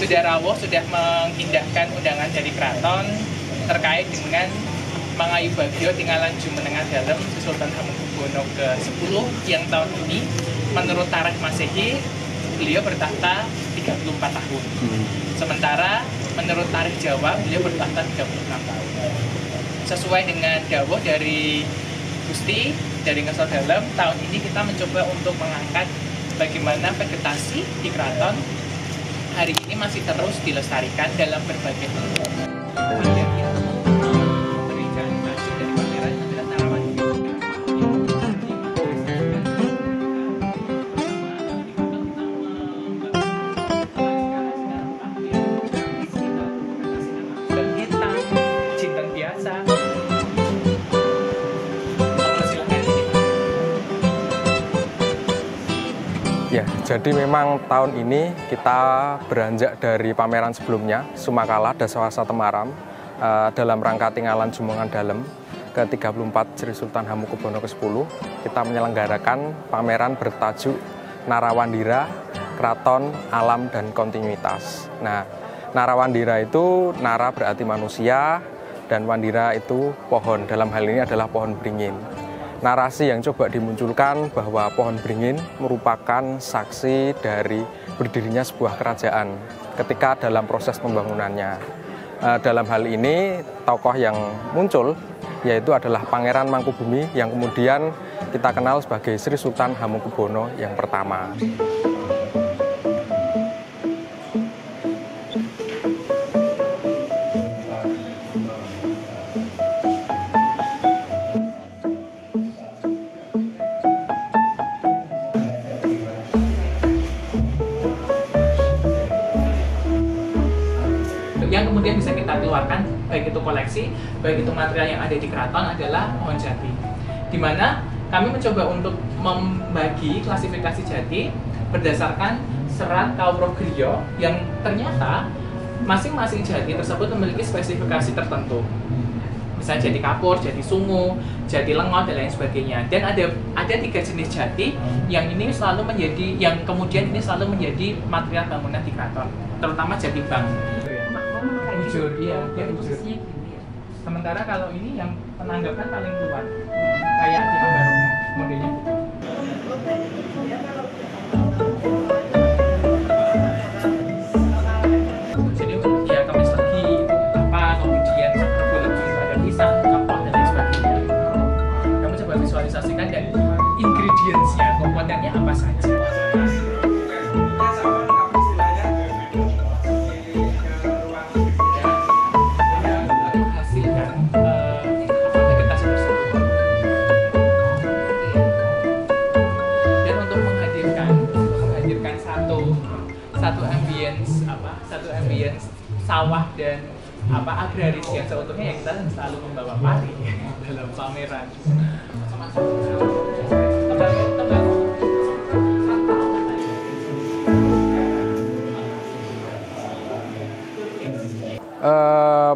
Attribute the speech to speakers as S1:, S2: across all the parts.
S1: Sudah rawuh, sudah mengindahkan undangan dari keraton terkait dengan Mangayu Bagio Tinggalan Jumenengan Dalem Sultan Hamengkubuwono ke-10 yang tahun ini menurut tarikh Masehi beliau bertahta 34 tahun. Sementara menurut tarikh Jawa beliau bertahta 36 tahun. Sesuai dengan dawuh dari Gusti dari Ngesot Dalem, tahun ini kita mencoba untuk mengangkat bagaimana vegetasi di keraton hari ini masih terus dilestarikan dalam berbagai bentuk.
S2: Ya, jadi memang tahun ini kita beranjak dari pameran sebelumnya, Sumakala Dasawasa Temaram, dalam rangka Tinggalan Jumenengan Dalem ke-34 Sri Sultan Hamengkubuwono ke-10. Kita menyelenggarakan pameran bertajuk Narawandira, Kraton, Alam, dan Kontinuitas. Nah, Narawandira itu, Nara berarti manusia, dan Wandira itu pohon. Dalam hal ini adalah pohon beringin. Narasi yang coba dimunculkan bahwa pohon beringin merupakan saksi dari berdirinya sebuah kerajaan ketika dalam proses pembangunannya. Dalam hal ini tokoh yang muncul yaitu adalah Pangeran Mangkubumi yang kemudian kita kenal sebagai Sri Sultan Hamengkubuwono yang pertama.
S1: Yang kemudian bisa kita keluarkan, baik itu koleksi, baik itu material yang ada di keraton adalah pohon jati. Di mana kami mencoba untuk membagi klasifikasi jati berdasarkan serat Kaum Griya yang ternyata masing-masing jati tersebut memiliki spesifikasi tertentu. Misalnya jati kapur, jati sungu, jati lengot, dan lain sebagainya. Dan ada 3 jenis jati yang ini selalu menjadi, yang kemudian ini selalu menjadi material bangunan di keraton, terutama jati bang. Bujur, iya, dia bujur. Sementara kalau ini yang penanggapan paling kuat, kayak di Ambarukmo modelnya. Jadi ya kemis legi itu apa, kemudian bulan itu ada pisang, kapok, dan lain sebagainya. Kamu coba visualisasikan dan ingredients-nya, komponennya apa saja. Satu ambience sawah dan agraris yang seutuhnya, yang kita selalu membawa pari dalam pameran.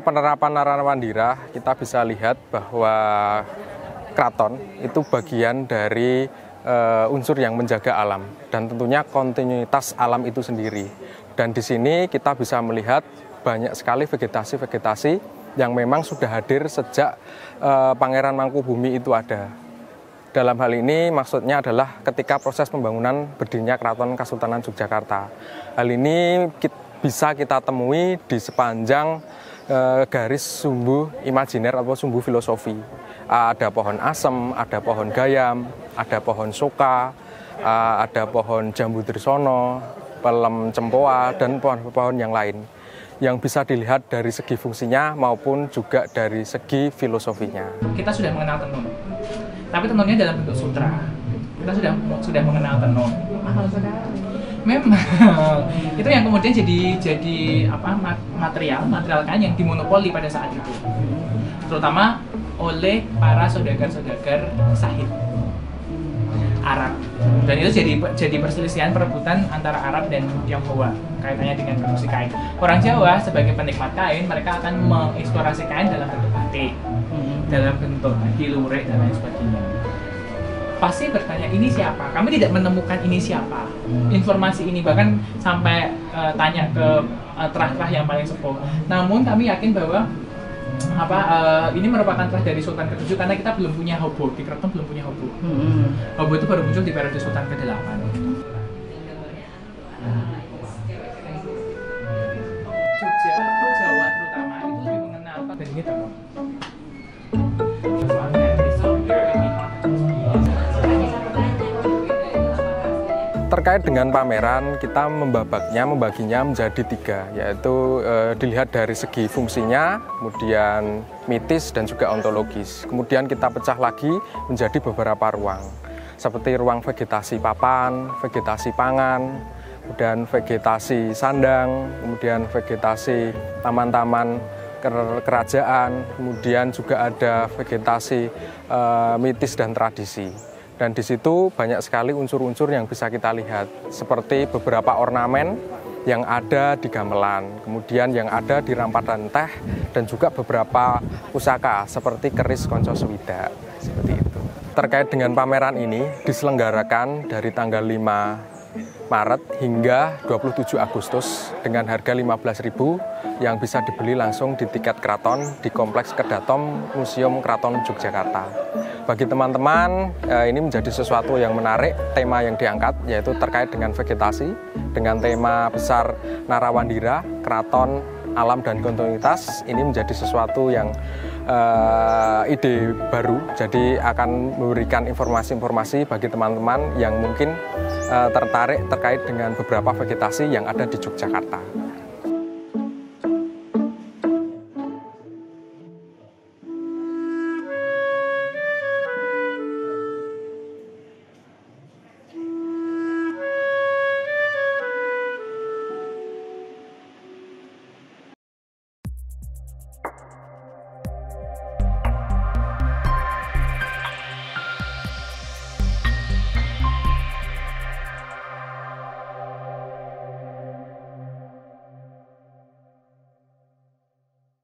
S2: Penerapan Narawandira kita bisa lihat bahwa keraton itu bagian dari unsur yang menjaga alam dan tentunya kontinuitas alam itu sendiri. Dan di sini kita bisa melihat banyak sekali vegetasi-vegetasi yang memang sudah hadir sejak Pangeran Mangkubumi itu ada. Dalam hal ini maksudnya adalah ketika proses pembangunan berdirinya Keraton Kasultanan Yogyakarta. Hal ini bisa kita temui di sepanjang garis sumbu imajiner atau sumbu filosofi. Ada pohon asem, ada pohon gayam, ada pohon soka, ada pohon jambu dirsono, pelem cempoa, dan pohon-pohon yang lain yang bisa dilihat dari segi fungsinya maupun juga dari segi filosofinya.
S1: Kita sudah mengenal tenun, tapi tenunnya dalam bentuk sutra. Kita sudah mengenal tenun. Mahal sekali. Memang itu yang kemudian jadi material kain yang dimonopoli pada saat itu, terutama oleh para saudagar sahid Arab, dan itu jadi perselisihan perebutan antara Arab dan Tionghoa kaitannya dengan produksi kain. Orang Jawa sebagai penikmat kain, mereka akan mengeksplorasi kain dalam bentuk batik, dalam bentuk lurik dan lain sebagainya. Pasti bertanya, ini siapa? Kami tidak menemukan ini siapa. Informasi ini bahkan sampai tanya ke terah-terah yang paling sepuh. Namun kami yakin bahwa ini merupakan terah dari Sultan ke-7 karena kita belum punya hobo, di Keraton belum punya hobo. Hobo itu baru muncul di periode Sultan ke-8. Jogja, Jawa terutama itu lebih mengenal dan ini tenun.
S2: Terkait dengan pameran, kita membaginya menjadi 3, yaitu dilihat dari segi fungsinya, kemudian mitis dan juga ontologis. Kemudian kita pecah lagi menjadi beberapa ruang, seperti ruang vegetasi papan, vegetasi pangan, kemudian vegetasi sandang, kemudian vegetasi taman-taman kerajaan, kemudian juga ada vegetasi mitis dan tradisi. Dan di situ banyak sekali unsur-unsur yang bisa kita lihat, seperti beberapa ornamen yang ada di gamelan, kemudian yang ada di rampadan teh, dan juga beberapa pusaka seperti keris konco swidak, seperti itu. Terkait dengan pameran ini diselenggarakan dari tanggal 5 Maret hingga 27 Agustus dengan harga 15.000 yang bisa dibeli langsung di tiket keraton di Kompleks Kedaton Museum Keraton Yogyakarta. Bagi teman-teman, ini menjadi sesuatu yang menarik, tema yang diangkat yaitu terkait dengan vegetasi, dengan tema besar Narawandira, Keraton, Alam dan Kontinuitas. Ini menjadi sesuatu yang ide baru, jadi akan memberikan informasi-informasi bagi teman-teman yang mungkin tertarik terkait dengan beberapa vegetasi yang ada di Yogyakarta.